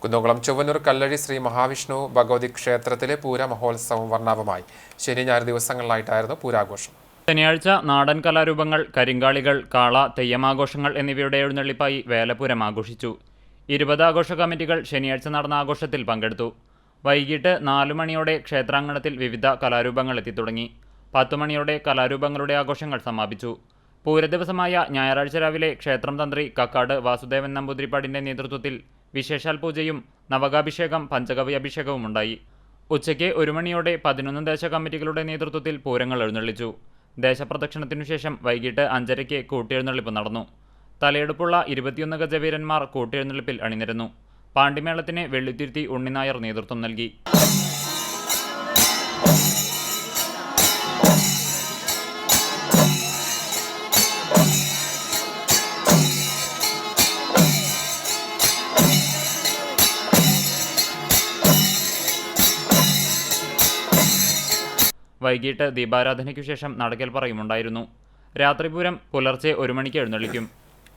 കുന്നംകുളം ചൊവ്വന്നൂർ കല്ലഴി ശ്രീ മഹാവിഷ്ണു ഭഗവതി ക്ഷേത്രത്തിലെ പൂര മഹോത്സവം വർണ്ണാഭമായി. ശനി ഞായർ ദിവസങ്ങളിലായിട്ടായിരുന്നു പൂരാഘോഷം. ശനിയാഴ്ച നാടൻ കലാരൂപങ്ങൾ, കരിങ്കാളികൾ, കാള, തെയ്യമാഘോഷങ്ങൾ എന്നിവയുടെ എഴുന്നള്ളിപ്പായി വേലപൂരം ആഘോഷിച്ചു. 20 ആഘോഷ കമ്മിറ്റികൾ ശനിയാഴ്ച നടന്ന ആഘോഷത്തിൽ പങ്കെടുത്തു. വൈകിട്ട് 4 മണിയോടെ ക്ഷേത്രാങ്കണത്തിൽ വിവിധ കലാരൂപങ്ങൾ എത്തിത്തുടങ്ങി. 10 മണിയോടെ കലാരൂപങ്ങളുടെ ആഘോഷങ്ങൾ സമാപിച്ചു. പൂരദിവസമായ ഞായറാഴ്ച രാവിലെ ക്ഷേത്രം തന്ത്രി കക്കാട് വാസുദേവൻ നമ്പൂതിരിപ്പാടിന്റെ നേതൃത്വത്തിൽ വിശേഷാൽ പൂജയും നവകാഭിഷേകം, പഞ്ചഗവ്യ അഭിഷേകവും ഉണ്ടായി. ഉച്ചയ്ക്ക് 1 മണിയോടെ 11 ദേശ കമ്മിറ്റികളുടെ നേതൃത്വത്തിൽ പൂരങ്ങൾ എഴുന്നള്ളിച്ചു. ദേശപ്രദക്ഷിണത്തിനുശേഷം വൈകിട്ട് 5:30 കൂട്ടിയെഴുന്നള്ളിപ്പ് നടന്നു. തലയെടുപ്പുള്ള 21 ഗജവീരന്മാർ കൂട്ടിയെഴുന്നള്ളിപ്പിൽ അണിനിരന്നു. പാണ്ടിമേളത്തിന് വെള്ളിത്തിരുത്തി ഉണ്ണിനായർ നേതൃത്വം നൽകി. വൈകിട്ട് ദീപാരാധനയ്ക്കു ശേഷം നടക്കൽ പറയുമുണ്ടായിരുന്നു. രാത്രിപൂരം പുലർച്ചെ 1 മണിക്ക് എഴുന്നള്ളിക്കും.